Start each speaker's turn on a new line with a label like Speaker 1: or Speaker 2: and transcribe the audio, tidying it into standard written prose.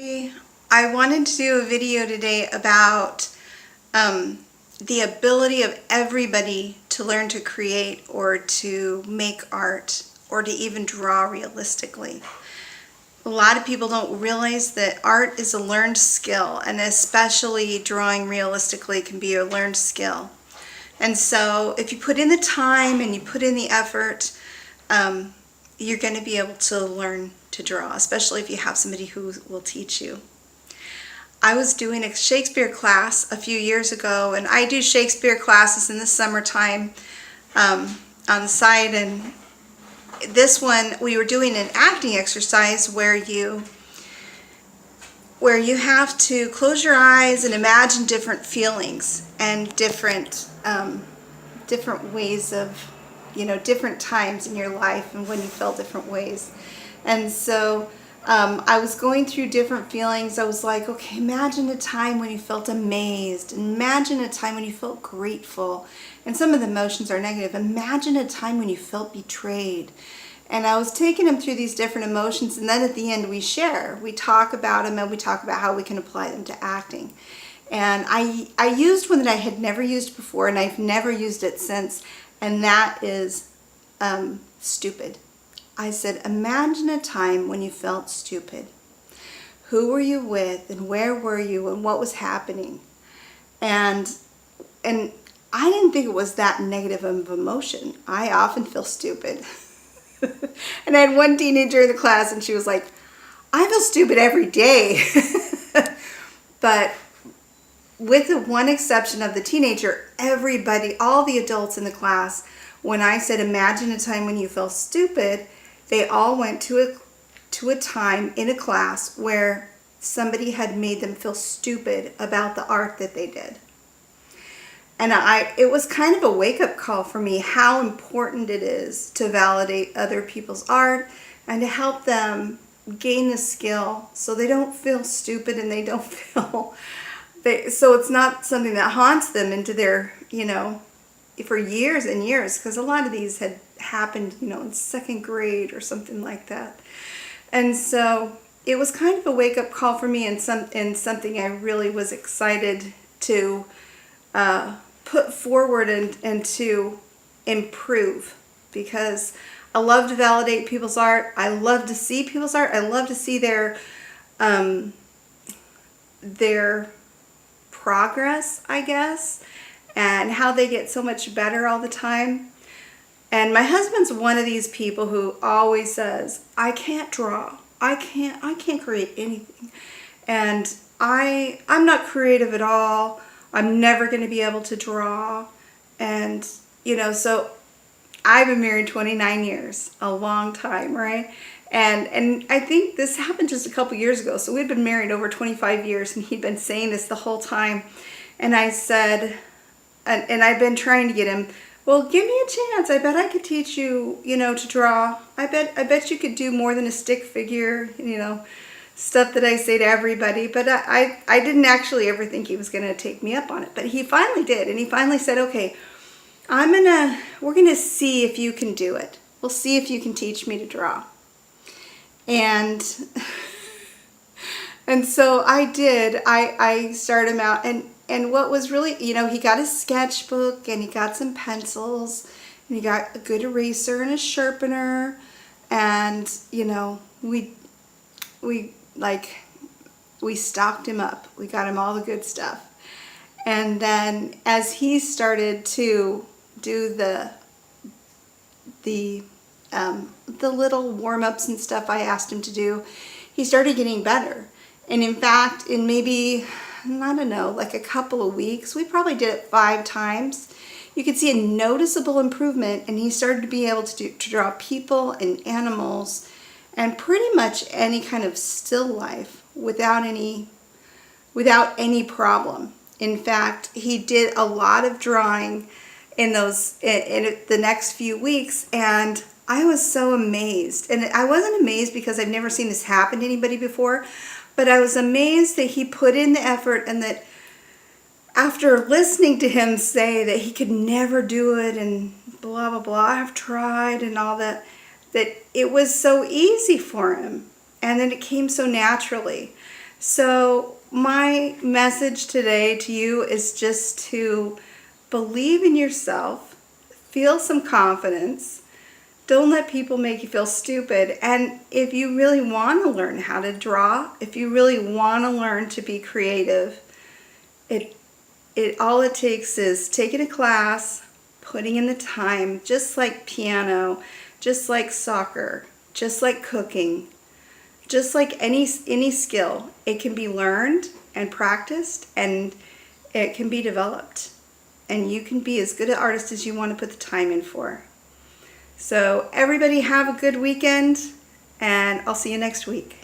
Speaker 1: I wanted to do a video today about the ability of everybody to learn to create or to make art or to even draw realistically. A lot of people don't realize that art is a learned skill, and especially drawing realistically can be a learned skill. And so if you put in the time and you put in the effort, you're going to be able to learn to draw, especially if you have somebody who will teach you. I was doing a Shakespeare class a few years ago, and I do Shakespeare classes in the summertime on the side, and this one we were doing an acting exercise where you have to close your eyes and imagine different feelings and different ways of, different times in your life and when you felt different ways. And so I was going through different feelings. I was like, okay, imagine a time when you felt amazed. Imagine a time when you felt grateful. And some of the emotions are negative. Imagine a time when you felt betrayed. And I was taking them through these different emotions, and then at the end we share. We talk about them, and we talk about how we can apply them to acting. And I used one that I had never used before, and I've never used it since, and that is stupid. I said, imagine a time when you felt stupid. Who were you with, and where were you, and what was happening? And I didn't think it was that negative of emotion. I often feel stupid. And I had one teenager in the class, and she was like, I feel stupid every day. But with the one exception of the teenager, everybody, all the adults in the class, when I said, imagine a time when you felt stupid, they all went to a time in a class where somebody had made them feel stupid about the art that they did. And it was kind of a wake-up call for me how important it is to validate other people's art and to help them gain the skill so they don't feel stupid and they don't feel... so it's not something that haunts them into their, for years and years, because a lot of these had happened, in second grade or something like that. And so it was kind of a wake-up call for me, and something I really was excited to put forward and to improve, because I love to validate people's art. I love to see people's art. I love to see their progress, I guess, and how they get so much better all the time. And my husband's one of these people who always says, I can't draw. I can't create anything. And I'm not creative at all. I'm never going to be able to draw. And, so I've been married 29 years, a long time, right? And I think this happened just a couple years ago. So we'd been married over 25 years, and he'd been saying this the whole time. And I said, and I've been trying to get him, well, give me a chance. I bet I could teach you, to draw. I bet you could do more than a stick figure, stuff that I say to everybody. But I didn't actually ever think he was going to take me up on it. But he finally did. And he finally said, okay, we're going to see if you can do it. We'll see if you can teach me to draw. And so I did. I started him out, and what was really, he got a sketchbook, and he got some pencils, and he got a good eraser and a sharpener, and we stocked him up. We got him all the good stuff. And then as he started to do the little warm-ups and stuff I asked him to do, he started getting better. And in fact, in maybe, I don't know, like a couple of weeks, we probably did it 5 times, you could see a noticeable improvement, and he started to be able to draw people and animals and pretty much any kind of still life without any problem. In fact, he did a lot of drawing in the next few weeks, and I was so amazed. And I wasn't amazed because I've never seen this happen to anybody before, but I was amazed that he put in the effort, and that after listening to him say that he could never do it and blah, blah, blah, I've tried and all that, that it was so easy for him. And then it came so naturally. So my message today to you is just to believe in yourself, feel some confidence. Don't let people make you feel stupid. And if you really want to learn how to draw, if you really want to learn to be creative, all it takes is taking a class, putting in the time, just like piano, just like soccer, just like cooking, just like any skill. It can be learned and practiced, and it can be developed. And you can be as good an artist as you want to put the time in for. So everybody have a good weekend, and I'll see you next week.